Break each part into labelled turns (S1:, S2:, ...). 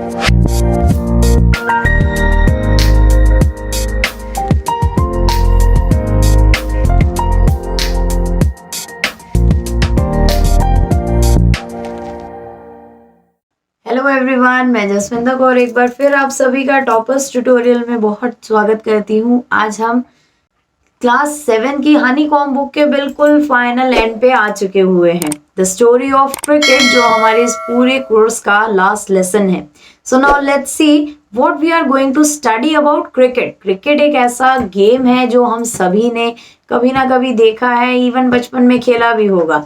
S1: Hello everyone, मैं जसविंदर कौर एक बार फिर आप सभी का टॉपर्स ट्यूटोरियल में बहुत स्वागत करती हूँ। आज हम क्लास 7 की हनीकॉम्ब बुक के बिल्कुल फाइनल एंड पे आ चुके हुए हैं। द स्टोरी ऑफ क्रिकेट, जो हमारे इस पूरे कोर्स का लास्ट लेसन है। So now let's see what we are going to study about cricket. Cricket एक ऐसा गेम है जो हम सभी ने कभी ना कभी देखा है, इवन बचपन में खेला भी होगा।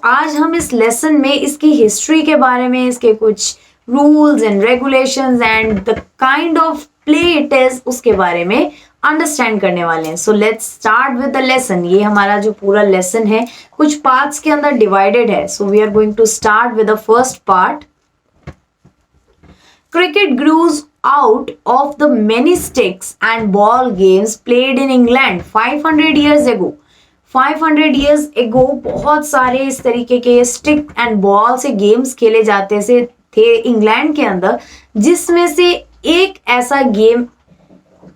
S1: आज हम इस लेसन में इसकी हिस्ट्री के बारे में, इसके कुछ rules and regulations and the kind of play it is, उसके बारे में अंडरस्टैंड करने वाले हैं। So let's start with the lesson. ये हमारा जो पूरा लेसन है कुछ पार्ट्स के अंदर डिवाइडेड है। So we are going to start with the first part. Cricket grows out of the many sticks and ball games played in England 500 years ago. 500 years ago बहुत सारे इस तरीके के स्टिक एंड बॉल से games खेले जाते थे England के अंदर, जिसमें से एक ऐसा गेम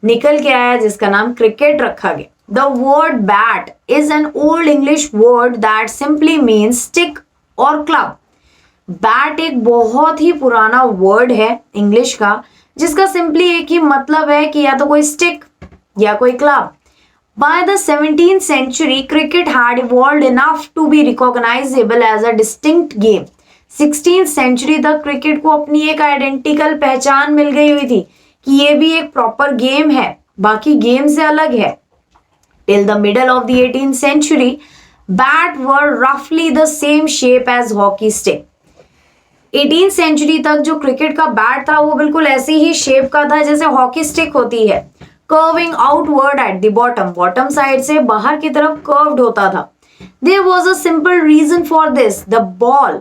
S1: निकल के आया जिसका नाम क्रिकेट रखा गया। The word bat is an old English word that simply means stick और क्लब। बैट एक बहुत ही पुराना वर्ड है इंग्लिश का, जिसका सिंपली एक ही मतलब है कि या तो कोई स्टिक या कोई club. By the 17th century, cricket had evolved enough to be recognizable as a distinct game. 16th century तक क्रिकेट को अपनी एक आइडेंटिकल पहचान मिल गई हुई थी कि ये भी एक प्रॉपर गेम है, बाकी गेम से अलग है। Till the middle of the 18th century, bat were roughly the same shape as hockey stick. 18th century तक जो क्रिकेट का बैट था वो बिल्कुल ऐसी ही शेप का था जैसे हॉकी स्टिक होती है। Curving outward at the bottom, bottom side से बाहर की तरफ कर्व्ड होता था। There was a simple reason for this, the ball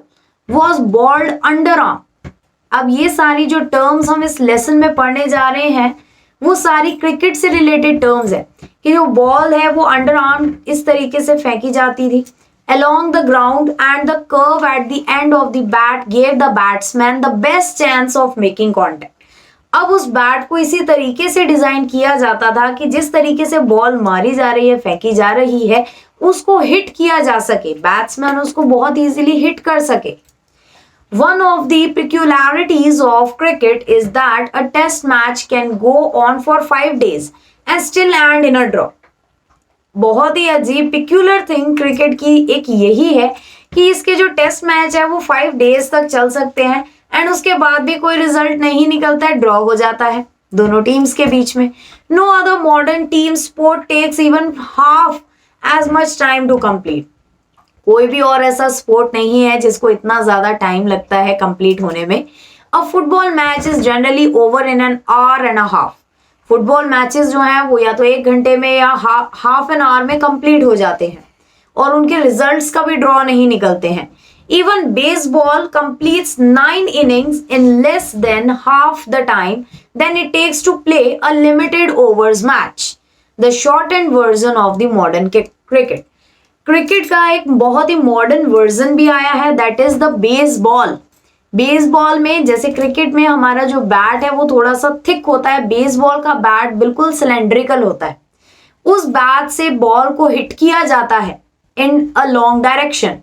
S1: was bowled under arm. अब ये सारी जो टर्म्स हम इस लेसन में पढ़ने जा रहे हैं वो सारी क्रिकेट से रिलेटेड टर्म्स है कि जो बॉल है वो अंडर आर्म इस तरीके से फेंकी जाती थी along the ground, and the curve at the end of the bat gave the batsman the best chance of making contact. अब उस बैट को इसी तरीके से डिजाइन किया जाता था कि जिस तरीके से बॉल मारी जा रही है, फेंकी जा रही है, उसको हिट किया जा सके, बैट्समैन उसको बहुत इजीली हिट कर सके। One of the peculiarities of cricket is that a test match can go on for 5 days and still end in a draw. बहुत ही अजीब पिक्यूलर थिंग क्रिकेट की एक यही है कि इसके जो टेस्ट मैच है वो 5 डेज तक चल सकते हैं एंड उसके बाद भी कोई रिजल्ट नहीं निकलता है, ड्रॉ हो जाता है दोनों टीम्स के बीच में। No other modern team sport takes even half as much time to complete. कोई भी और ऐसा स्पोर्ट नहीं है जिसको इतना ज्यादा टाइम लगता है कंप्लीट होने में। अ football match is generally over in an hour and a half. Football matches जो हैं वो या तो 1 घंटे में या हाफ एन आवर में कंप्लीट हो जाते हैं और उनके रिजल्ट्स का भी ड्रॉ नहीं निकलते हैं। Even baseball completes 9 innings in less than half the time than it takes to play a limited overs match, the shortened version of the modern cricket. Cricket का एक बहुत ही मॉडर्न वर्जन भी आया है, that is the baseball. Baseball में जैसे cricket में हमारा जो बैट है वो थोड़ा सा थिक होता है, बेसबॉल का बैट बिल्कुल सिलेंड्रिकल होता है। उस बैट से बॉल को हिट किया जाता है इन अ लॉन्ग डायरेक्शन।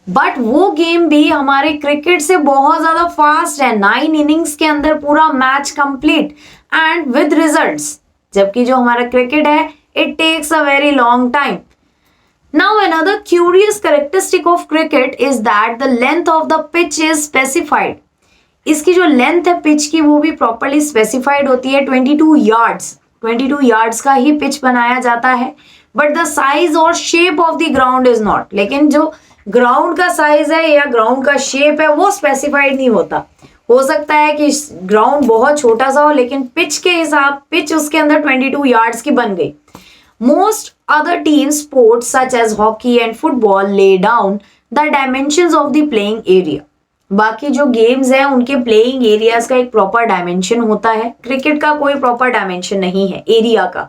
S1: बट वो गेम भी हमारे क्रिकेट से बहुत ज्यादा फास्ट है। 9 innings के अंदर पूरा match complete and with results, जबकि जो हमारा क्रिकेट है it takes a very long time. Now another curious characteristic of cricket is that the length of the pitch is specified. इसकी जो लेंथ है पिच की वो भी प्रॉपरली स्पेसिफाइड होती है। 22 यार्ड्स का ही पिच बनाया जाता है, बट द साइज और shape of the ground is not. लेकिन जो ग्राउंड का साइज है या ग्राउंड का शेप है वो स्पेसिफाइड नहीं होता। हो सकता है कि ग्राउंड बहुत छोटा सा हो लेकिन पिच के हिसाब पिच उसके अंदर 22 यार्ड्स की बन गई। Most other team sports such as hockey and football lay down the dimensions of the playing area. बाकी जो गेम्स हैं उनके प्लेइंग एरियाज का एक प्रॉपर डायमेंशन होता है। क्रिकेट का कोई प्रॉपर डायमेंशन नहीं है एरिया का।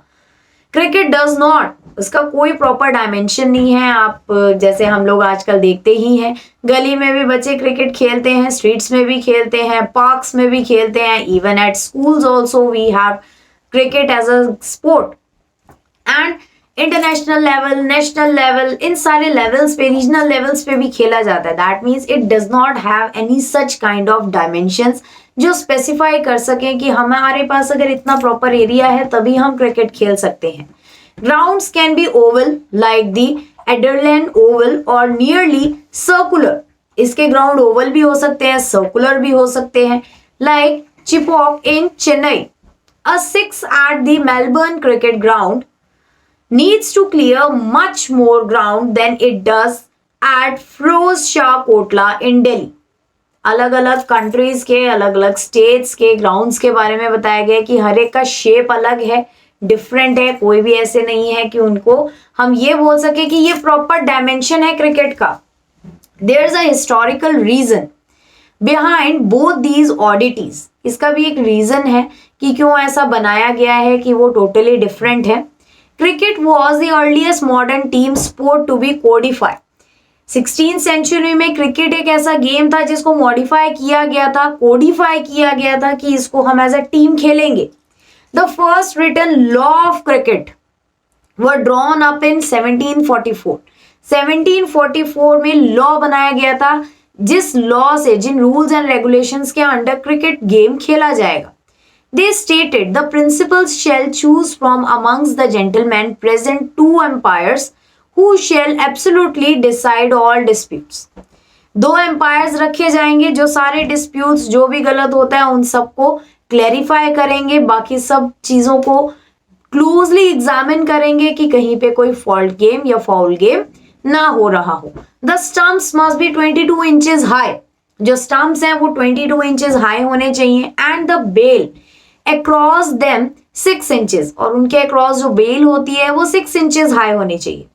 S1: क्रिकेट डज नॉट उसका कोई प्रॉपर डायमेंशन नहीं है। आप जैसे हम लोग आजकल देखते ही हैं, गली में भी बच्चे क्रिकेट खेलते हैं, स्ट्रीट्स में भी खेलते हैं, पार्क्स में भी खेलते हैं, even at schools also we have cricket as a sport. And international level, national level, इन सारे लेवल्स पे, रीजनल लेवल्स पे भी खेला जाता है। That means it does not have any such kind of dimensions जो स्पेसिफाई कर सकें कि हमारे पास अगर इतना प्रॉपर एरिया है तभी हम क्रिकेट खेल सकते हैं। Grounds can be oval like the Adelaide oval और नियरली सर्कुलर। इसके ग्राउंड ओवल भी हो सकते हैं, सर्कुलर भी हो सकते हैं, like Chepauk in Chennai. A six at the Melbourne cricket ground needs to clear much more ground than it does at Firoz Shah Kotla in Delhi. अलग अलग कंट्रीज के, अलग अलग स्टेट्स के ग्राउंड्स के बारे में बताया गया कि हर एक का शेप अलग है, डिफरेंट है, कोई भी ऐसे नहीं है कि उनको हम ये बोल सके कि ये प्रॉपर डायमेंशन है क्रिकेट का। There is a historical reason behind both these oddities. इसका भी एक रीजन है कि क्यों ऐसा बनाया गया है कि वो टोटली डिफरेंट है। Cricket was the earliest modern team sport to be codified. 16th century में क्रिकेट एक ऐसा गेम था जिसको मॉडिफाई किया गया था, कोडिफाई किया गया था कि इसको हम एज अ टीम खेलेंगे। The first written law of cricket were drawn up in 1744। 1744 में लॉ बनाया गया था जिस लॉ से, जिन रूल्स एंड रेगुलेशंस के अंडर क्रिकेट गेम खेला जाएगा। They stated the principals shall choose from amongst the gentlemen present 2 umpires who shall absolutely decide all disputes. 2 umpires रखे जाएंगे जो सारे disputes, जो भी गलत होता है उन सबको क्लैरिफाई करेंगे, बाकी सब चीजों को क्लोजली एग्जामिन करेंगे कि कहीं पे कोई फॉल्ट गेम या फाउल गेम ना हो रहा हो। The stumps must be 22 inches high. जो स्टम्प्स हैं वो 22 इंचेस हाई होने चाहिए। And the bell across them 6 inches, और उनके अक्रॉस जो बेल होती है वो 6 इंचेस हाई होनी चाहिए।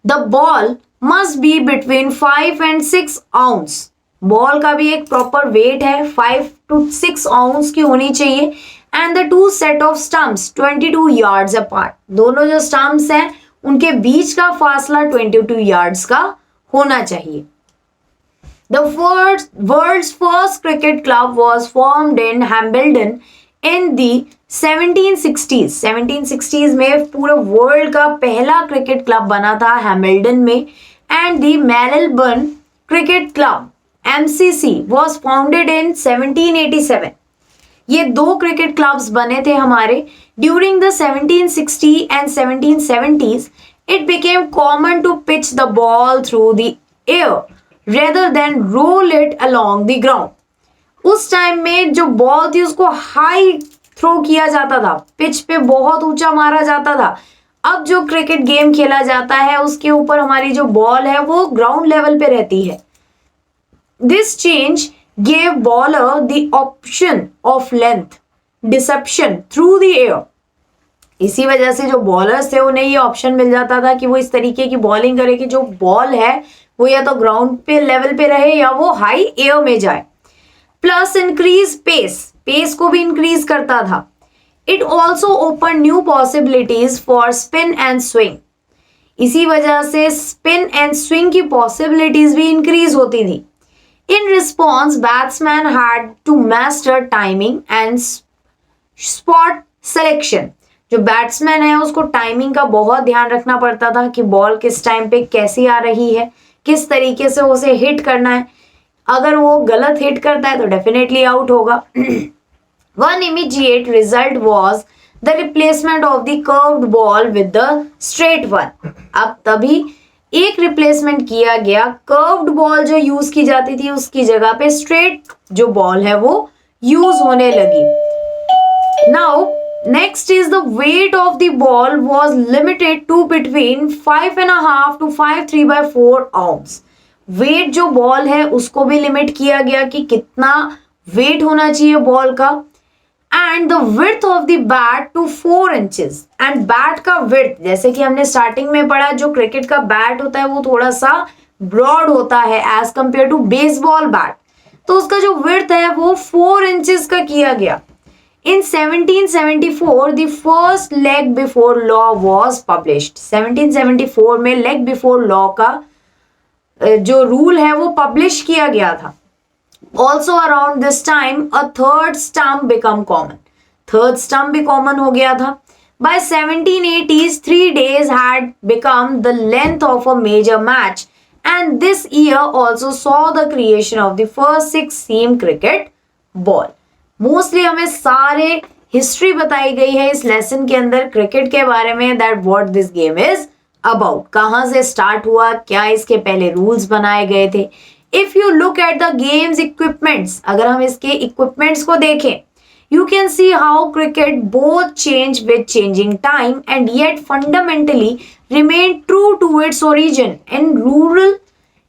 S1: The ball must be between 5 and 6 ounce। Ball का भी एक प्रॉपर वेट है, 5 to 6 ounce की होनी चाहिए। And the 2 set of stumps 22 yards apart. दोनों जो स्टम्प्स हैं उनके बीच का फासला 22 yards का होना चाहिए। The world's first cricket club was formed in Hambledon in the 1760s. 1760s में पूरे वर्ल्ड का पहला क्रिकेट क्लब बना था हैमिल्टन में। And the Melbourne cricket club MCC was founded in 1787. ये 2 क्रिकेट क्लब्स बने थे हमारे। During the 1760 and 1770s it became common to pitch the ball through the air rather than roll it along the ground. उस time में जो ball थी उसको high throw किया जाता था, पिच पे बहुत ऊंचा मारा जाता था। अब जो क्रिकेट गेम खेला जाता है उसके ऊपर हमारी जो बॉल है वो ग्राउंड लेवल पे रहती है। This change gave bowler the option of length deception through the air. इसी वजह से जो बॉलर्स थे उन्हें ये ऑप्शन मिल जाता था कि वो इस तरीके की बॉलिंग करे कि जो बॉल है वो या तो ग्राउंड पे लेवल पे रहे या वो हाई एयर में जाए। प्लस इंक्रीज पेस, पेस को भी इंक्रीज करता था। It also open new possibilities for spin and swing. इसी वजह से स्पिन एंड स्विंग की पॉसिबिलिटीज भी इंक्रीज होती थी। In response batsman had to master timing and spot selection. जो बैट्समैन है उसको टाइमिंग का बहुत ध्यान रखना पड़ता था कि बॉल किस टाइम पे कैसी आ रही है, किस तरीके से उसे हिट करना है। अगर वो गलत हिट करता है तो डेफिनेटली आउट होगा। One immediate result was the replacement of the curved ball with the straight one. अब तभी एक रिप्लेसमेंट किया गया, कर्व्ड बॉल जो यूज की जाती थी उसकी जगह पे स्ट्रेट जो बॉल है वो यूज होने लगी। Now next is the weight of the ball was limited to between 5.5 to 5.3/4 ounce. Wait जो बॉल है उसको भी लिमिट किया गया कि कितना वेट होना चाहिए बॉल का। And the width of the bat to 4 inches। And bat का विड्थ, जैसे कि हमने स्टार्टिंग में पढ़ा, जो क्रिकेट का बैट होता है वो थोड़ा सा ब्रॉड होता है as compare to baseball bat, तो उसका जो विड्थ है वो 4 inches का किया गया। In 1774, the first leg before law was published. 1774 में leg before law का जो रूल है वो पब्लिश किया गया था. Also around this time, a third stump become common. Third stump भी common हो गया था. By 1780s, 3 days had become the length of a major match, and this year also saw the creation of the first 6-seam cricket ball. Mostly हमें सारे history बताई गई है इस लेसन के अंदर क्रिकेट के बारे में, that what this game is about. कहाँ से स्टार्ट हुआ, क्या इसके पहले रूल्स बनाए गए थे. If you look at the games equipments, अगर हम इसके इक्विपमेंट्स को देखें, you can see how cricket both change with changing time and yet fundamentally remain true to its origin in rural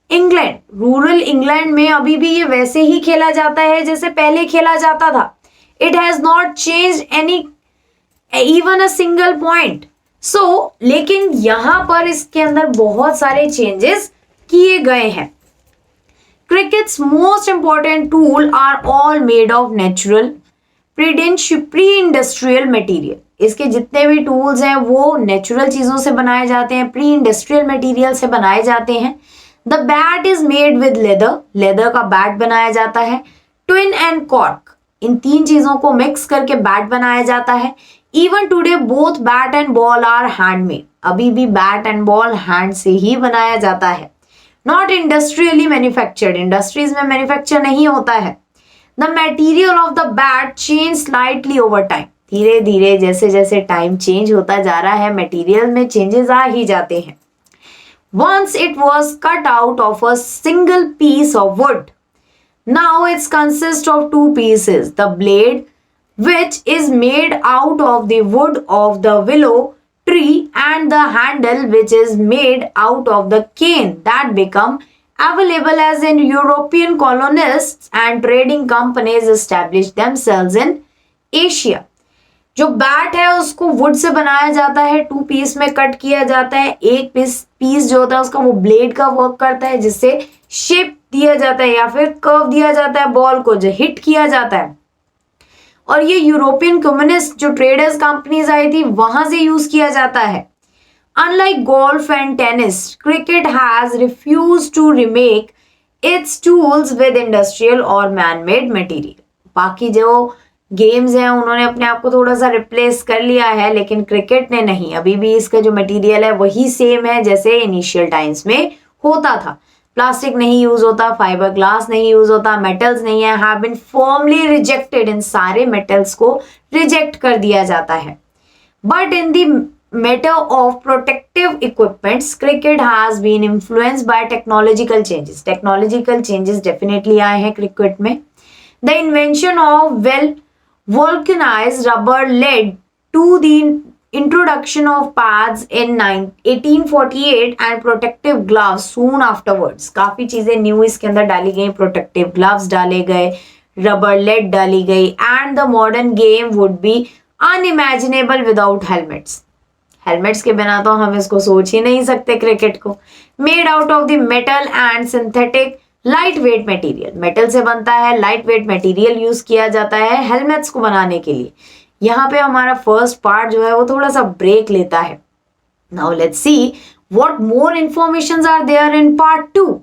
S1: England. Rural England में अभी भी ये वैसे ही खेला जाता है जैसे पहले खेला जाता था. It has not changed any even a single point. So, लेकिन यहाँ पर इसके अंदर बहुत सारे changes किए गए हैं. Cricket's most important tool are all made of natural pre-industrial material. इसके जितने भी टूल्स हैं वो नेचुरल चीजों से बनाए जाते हैं, प्री इंडस्ट्रियल मटेरियल से बनाए जाते हैं. The bat is made with leather, leather का बैट बनाया जाता है. ट्विन एंड कॉर्क, इन 3 चीजों को मिक्स करके बैट बनाया जाता है. Even today both bat and ball are handmade. अभी भी बैट एंड बॉल हैंड से ही बनाया जाता है, नॉट इंडस्ट्रियली मैन्युफैक्चर्ड. इंडस्ट्रीज में मैन्युफैक्चर नहीं होता है. The material of the bat change slightly over time. धीरे धीरे जैसे जैसे टाइम चेंज होता जा रहा है, मटेरियल में चेंजेस आ ही जाते हैं. Once it was cut out of a single piece of wood. Now it consists of 2 pieces. The blade, which is made out of the wood of the willow tree, and the handle, which is made out of the cane that become available as in European colonists and trading companies established themselves in Asia. जो bat है उसको would say बनाया जाता है, 2 piece में cut किया जाता है. एक पीस जो होता है उसका वो ब्लेड का वर्क करता है जिससे शेप दिया जाता है या फिर कर्व दिया जाता है बॉल को जो हिट किया जाता है. और ये यूरोपियन कम्युनिस्ट जो ट्रेडर्स कंपनीज आई थी वहां से यूज किया जाता है. Unlike golf and tennis, cricket has refused to remake its tools with industrial or man-made material. बाकी जो गेम्स हैं उन्होंने अपने आप को थोड़ा सा रिप्लेस कर लिया है, लेकिन क्रिकेट ने नहीं. अभी भी इसका जो मटेरियल है वही सेम है जैसे इनिशियल टाइम्स में होता था. प्लास्टिक नहीं यूज होता, फाइबर ग्लास नहीं यूज होता, मेटल्स नहीं है, हैव बीन फॉर्मली रिजेक्टेड. इन सारे मेटल्स को रिजेक्ट कर दिया जाता है. But in the matter of protective equipments, cricket has been influenced by technological changes. Technological changes definitely आए हैं cricket में. The invention of vulcanized rubber led to the introduction of pads in 1848 and protective gloves soon afterwards. काफी चीजें new इसके अंदर डाली गई, protective gloves डाले गए, rubber lead डाली गई, and the modern game would be unimaginable without helmets. Helmets के बिना तो हम इसको सोच ही नहीं सकते क्रिकेट को. Made out of the metal and synthetic light weight material. Metal से बनता है, लाइट वेट मटेरियल यूज किया जाता है हेलमेट्स को बनाने के लिए. यहाँ पे हमारा फर्स्ट पार्ट जो है वो थोड़ा सा ब्रेक लेता है. Now let's see what more informations are there in part 2.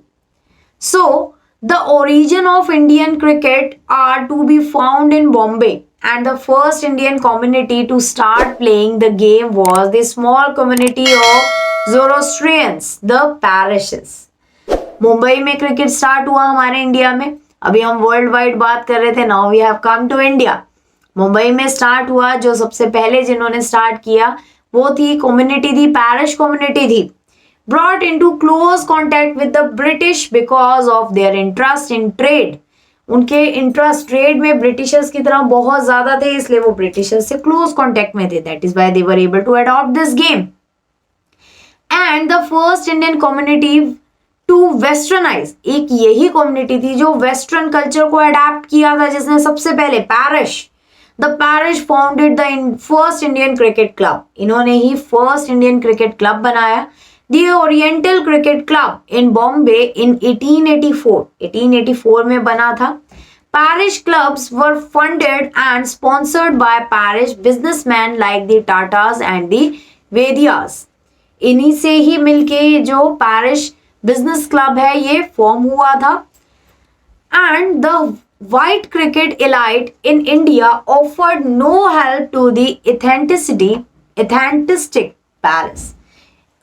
S1: So the origin of Indian cricket are to be found in Bombay. And the first Indian community to start playing the game was the small community of Zoroastrians, the parishes. Mumbai में cricket start हुआ हमारे India में. अभी हम world wide बात कर रहे थे, now we have come to India. Mumbai में स्टार्ट हुआ. जो सबसे पहले जिन्होंने स्टार्ट किया वो थी कम्युनिटी थी, पैरिश कम्युनिटी थी. Brought into close contact with the British because of their interest in trade. उनके इंटरेस्ट ट्रेड में ब्रिटिशर्स की तरह बहुत ज्यादा थे, इसलिए वो ब्रिटिशर्स से क्लोज कांटेक्ट में थे. That is why they were able to adopt this game. And the first Indian community to westernize, एक यही कम्युनिटी थी जो वेस्टर्न कल्चर को अडॉप्ट किया था, जिसने सबसे पहले parish, the parish founded the first Indian cricket club. इन्होंने ही फर्स्ट इंडियन क्रिकेट क्लब बनाया. The Oriental Cricket Club in Bombay in 1884 में बना था. Parish clubs were funded and sponsored by parish businessmen like the Tatas and the Vedias. इन्हीं से ही मिलके जो parish business club है ये फॉर्म हुआ था. And the white cricket elite in India offered no help to the authentic Paris.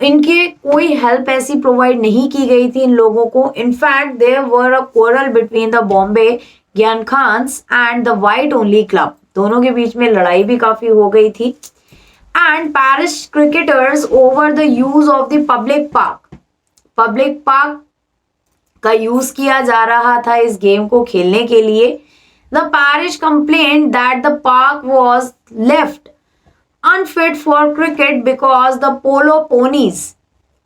S1: इनके कोई हेल्प ऐसी प्रोवाइड नहीं की गई थी इन लोगों को. In fact there were a quarrel between the Bombay gymkhanas and the white only club. दोनों के बीच में लड़ाई भी काफी हो गई थी. And parish cricketers over the use of the public park का यूज किया जा रहा था इस गेम को खेलने के लिए. The parish complaint that the park was left unfit for cricket because the polo ponies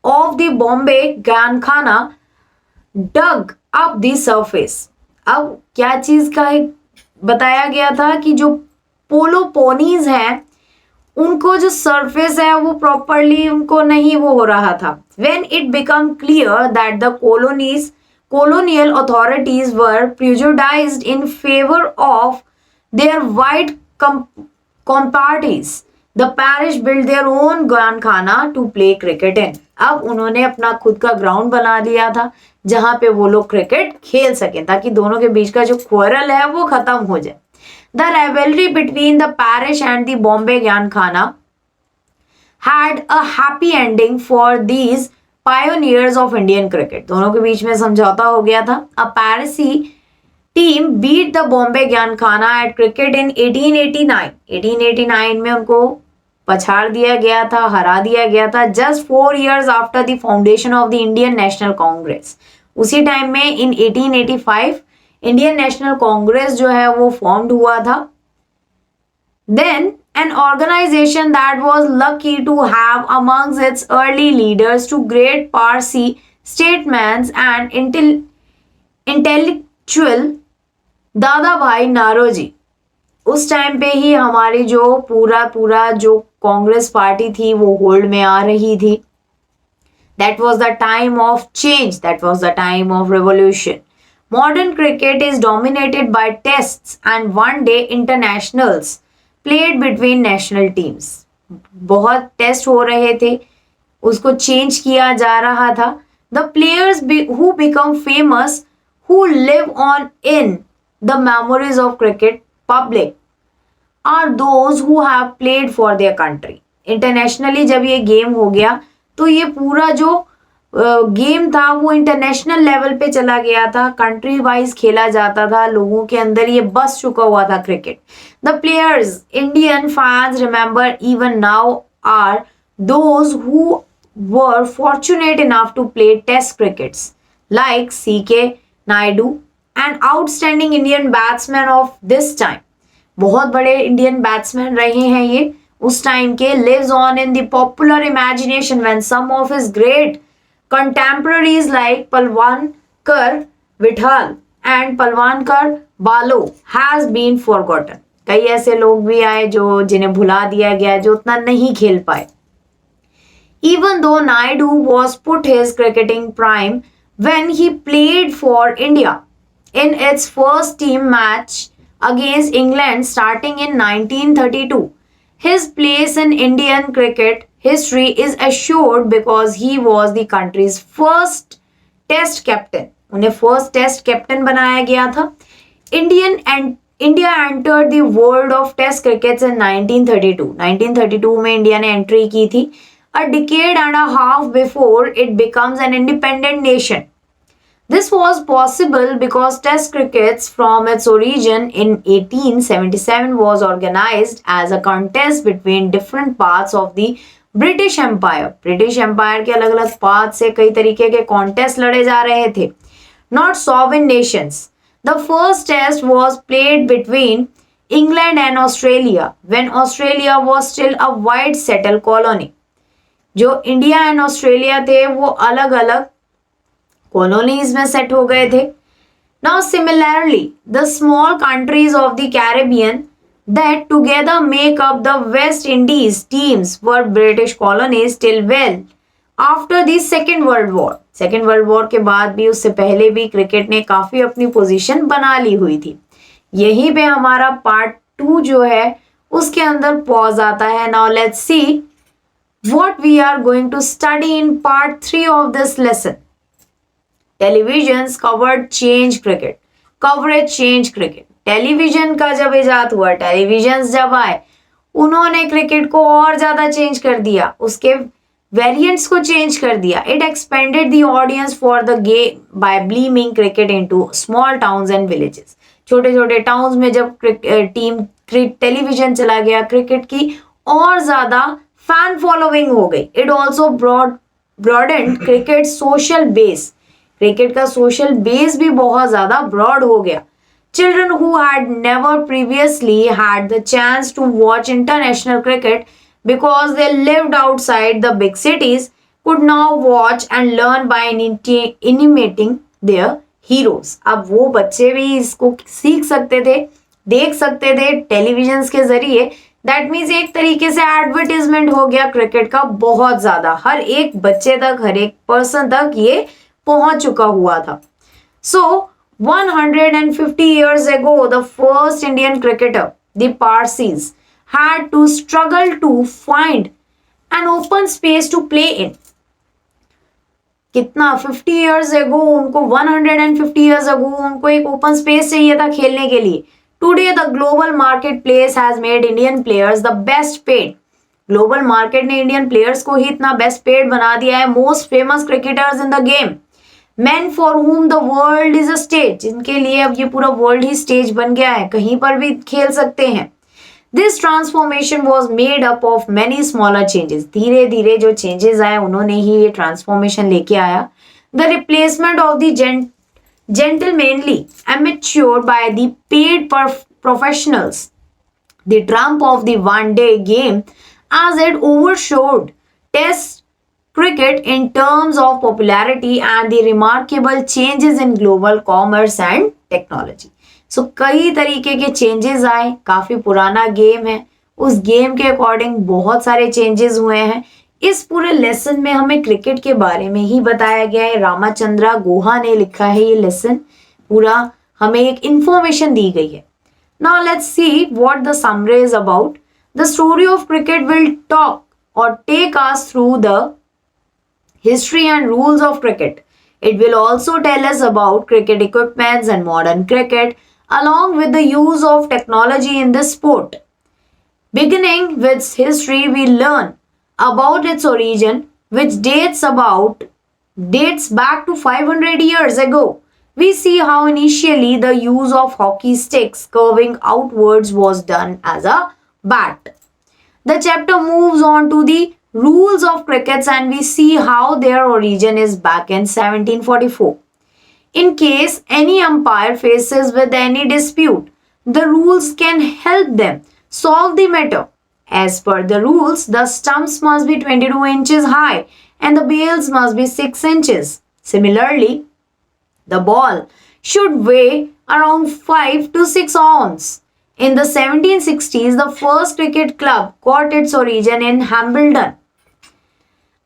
S1: of the Bombay Gyankhana dug up the surface. अब क्या चीज का बताया गया था कि जो पोलो पोनीज हैं उनको जो सरफेस है वो प्रॉपरली उनको नहीं वो हो रहा था. When it became clear that the colonial authorities were prejudiced in favor of their white compatriots, The parish built their own Gyankhana to play cricket in. अब उन्होंने अपना खुद का ग्राउंड बना लिया था जहां पे वो लोग क्रिकेट खेल सकें ताकि दोनों के बीच का जो क्वारल है वो खत्म हो जाए. The rivalry between the parish and the Bombay Gyankhana had a happy ending for these pioneers of Indian cricket. दोनों के बीच में समझौता हो गया था. A Parisi team beat the Bombay Gyankhana at cricket in 1889. 1889 में उनको पछाड़ दिया गया था, हरा दिया गया था. Just 4 years after the foundation of the Indian National Congress. उसी टाइम में in 1885 इंडियन नेशनल कांग्रेस जो है वो फॉर्म्ड हुआ था. Then an organization that was lucky to have amongst its early leaders two great Parsi statesmen and intellectual दादा भाई नारोजी. उस टाइम पे ही हमारी जो पूरा जो कांग्रेस पार्टी थी वो होल्ड में आ रही थी. That was the time of change. That was the time of revolution. Modern cricket is dominated by tests and one-day internationals played between national teams. बहुत टेस्ट हो रहे थे, उसको चेंज किया जा रहा था. The players who become famous, who live on in the memories of cricket public, are those who have played for their country. Internationally जब ये गेम हो गया तो ये पूरा जो गेम था वो इंटरनेशनल लेवल पे चला गया था. कंट्री वाइज खेला जाता था, लोगों के अंदर ये बस चुका हुआ था cricket. The players Indian fans remember even now are those who were fortunate enough to play test crickets like C.K. Naidu and outstanding Indian batsman of this time. बहुत बड़े इंडियन बैट्समैन रहे हैं ये उस टाइम के. Lives on in the popular imagination when some of his great contemporaries like Palwankar Vithal and Palwankar Balu has been forgotten. कई ऐसे लोग भी आए जो जिन्हें भुला दिया गया, जो उतना नहीं खेल पाए. Even though Naidu was put his cricketing prime when he played for India in its first team match against England starting in 1932, his place in Indian cricket history is assured because he was the country's first test captain. उन्हें first test captain बनाया गया था. India entered the world of test crickets in 1932. 1932 में India ने entry की थी. A decade and a half before it becomes an independent nation. This was possible because Test cricket from its origin in 1877 was organized as a contest between different parts of the British Empire. British Empire के अलग अलग part से कई तरीके के contest लड़े जा रहे थे. Not sovereign nations. The first test was played between England and Australia when Australia was still a white settled colony. जो इंडिया एंड ऑस्ट्रेलिया थे वो अलग अलग कॉलोनीज में सेट हो गए थे. Now similarly, the small countries of the Caribbean that together make up the West Indies teams were British colonies till well after the Second World War. Second World War के बाद भी, उससे पहले भी क्रिकेट ने काफी अपनी पोजीशन बना ली हुई थी. यहीं पे हमारा पार्ट 2 जो है उसके अंदर पॉज आता है. Now let's C what we are going to study in part 3 of this lesson. Televisions covered change cricket. Coverage change cricket. Television का जब इजाद हुआ, टेलीविजन जब आए, उन्होंने क्रिकेट को और ज्यादा चेंज कर दिया, उसके वेरिएंट्स को चेंज कर दिया. It expanded the audience for the game by blooming cricket into small towns and villages. छोटे छोटे टाउन्स में जब टीम टेलीविजन चला गया, क्रिकेट की और ज्यादा फैन फॉलोइंग हो गई. It also broadened cricket social base. Cricket का सोशल बेस भी बहुत ज्यादा ब्रॉड हो गया. Children who had never previously had the chance to watch international cricket because they lived outside the big cities could now watch and learn by imitating their heroes. अब वो बच्चे भी इसको सीख सकते थे, देख सकते थे टेलीविजन के जरिए. दैट मीन्स एक तरीके से एडवर्टीजमेंट हो गया क्रिकेट का बहुत ज्यादा. हर एक बच्चे तक, हर एक पर्सन तक ये पहुंच चुका हुआ था. So 150 years ago, the first Indian cricketer, the Parsis, had to struggle to find an open space to play in. कितना 50 years ago उनको 150 years ago उनको एक open space चाहिए था खेलने के लिए. Today the global marketplace has made Indian players the best paid. Global market ने Indian players को ही इतना best paid बना दिया है. Most famous cricketers in the game. Men for whom the world is a stage. जिनके लिए अब ये पूरा वर्ल्ड ही स्टेज बन गया है, कहीं पर भी खेल सकते हैं. This transformation was made up of many smaller changes. धीरे धीरे जो चेंजेस आए उन्होंने ही ये ट्रांसफॉर्मेशन लेके आया. The replacement of the gentlemanly amateur by the paid professionals. The trump of the one-day game as it overshadowed Test cricket in terms of popularity and the remarkable changes in global commerce and technology. So कई तरीके के changes आए. काफी पुराना game है, उस game के according बहुत सारे चेंजेस हुए हैं. इस पूरे लेसन में हमें क्रिकेट के बारे में ही बताया गया है. रामाचंद्रा गुहा ने लिखा है ये लेसन. पूरा हमें एक इंफॉर्मेशन दी गई है. Now let's see what the summary is about. The story of cricket will talk or take us through the history and rules of cricket. It will also tell us about cricket equipments and modern cricket, along with the use of technology in this sport. Beginning with history, we learn about its origin, which dates back to 500 years ago. We see how initially the use of hockey sticks curving outwards was done as a bat. The chapter moves on to the rules of cricket and we see how their origin is back in 1744. In case any umpire faces with any dispute, the rules can help them solve the matter. As per the rules, the stumps must be 22 inches high and the bails must be 6 inches. Similarly, the ball should weigh around 5 to 6 ounces. In the 1760s, the first cricket club got its origin in Hambledon.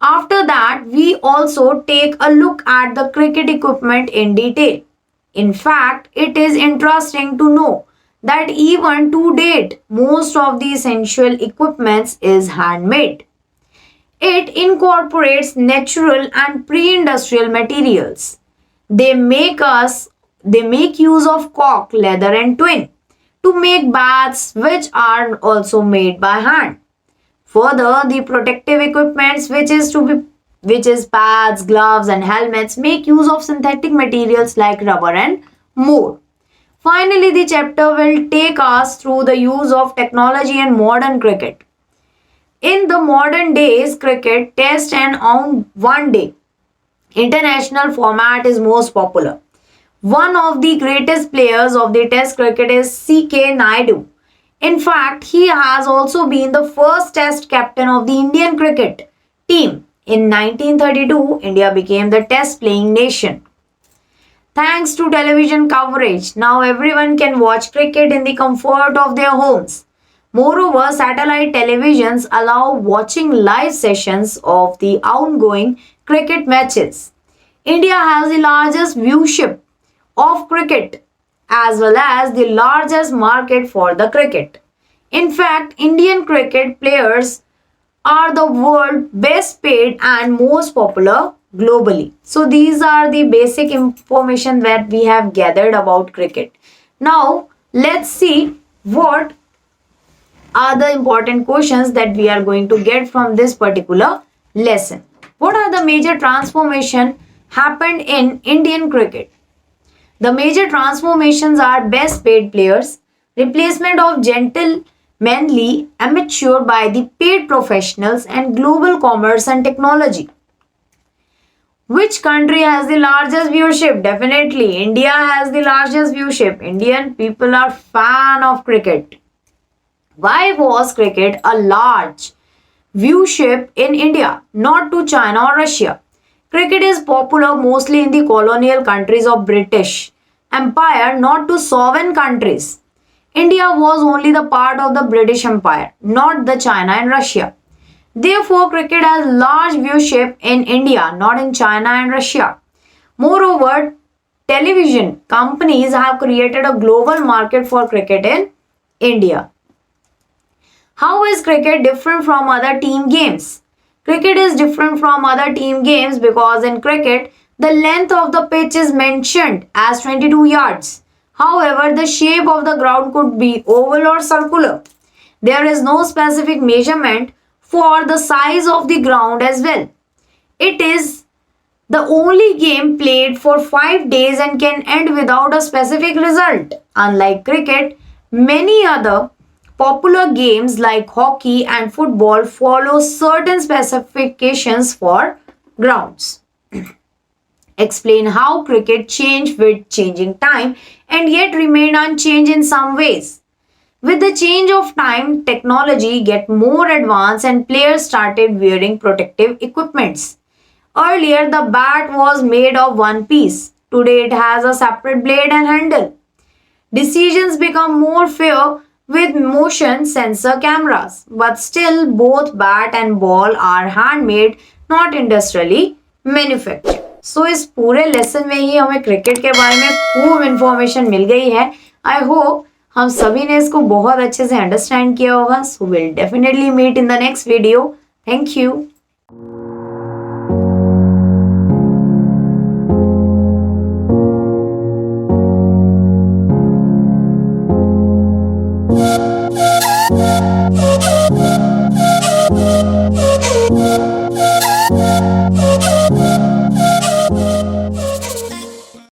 S1: After that, we also take a look at the cricket equipment in detail. In fact, it is interesting to know that even to date, most of the essential equipment is handmade. It incorporates natural and pre-industrial materials. They make use of cork, leather and twine to make bats, which are also made by hand. Further, the protective equipments which is pads, gloves and helmets make use of synthetic materials like rubber and more. Finally, the chapter will take us through the use of technology in modern cricket. In the modern days, cricket test and on one day international format is most popular. One of the greatest players of the test cricket is C.K. Naidu. In fact, he has also been the first test captain of the Indian cricket team. In 1932, India became the test playing nation. Thanks to television coverage, now everyone can watch cricket in the comfort of their homes. Moreover, satellite televisions allow watching live sessions of the ongoing cricket matches. India has the largest viewership of cricket as well as the largest market for the cricket. In fact, Indian cricket players are the world best paid and most popular globally. So these are the basic information that we have gathered about cricket. Now let's see what are the important questions that we are going to get from this particular lesson. What are the major transformation happened in Indian cricket? The major transformations are best paid players, replacement of gentlemanly amateur by the paid professionals, and global commerce and technology. Which country has the largest viewership? Definitely, India has the largest viewership. Indian people are fan of cricket. Why was cricket a large viewership in India, not to China or Russia? Cricket is popular mostly in the colonial countries of British Empire, not to sovereign countries. India was only the part of the British Empire, not the China and Russia. Therefore, cricket has large viewership in India, not in China and Russia. Moreover, television companies have created a global market for cricket in India. How is cricket different from other team games? Cricket is different from other team games because in cricket, the length of the pitch is mentioned as 22 yards. However, the shape of the ground could be oval or circular. There is no specific measurement for the size of the ground as well. It is the only game played for 5 days and can end without a specific result. Unlike cricket, many other popular games like hockey and football follow certain specifications for grounds. Explain how cricket changed with changing time and yet remained unchanged in some ways. With the change of time, technology get more advanced and players started wearing protective equipments. Earlier, the bat was made of one piece. Today, it has a separate blade and handle. Decisions become more fair with motion sensor cameras, but still both bat and ball are handmade, not industrially manufactured. सो इस पूरे lesson में ही हमें cricket के बारे में खूब information मिल गई है. आई होप हम सभी ने इसको बहुत अच्छे से अंडरस्टैंड किया होगा. So will definitely meet in the next video. Thank you.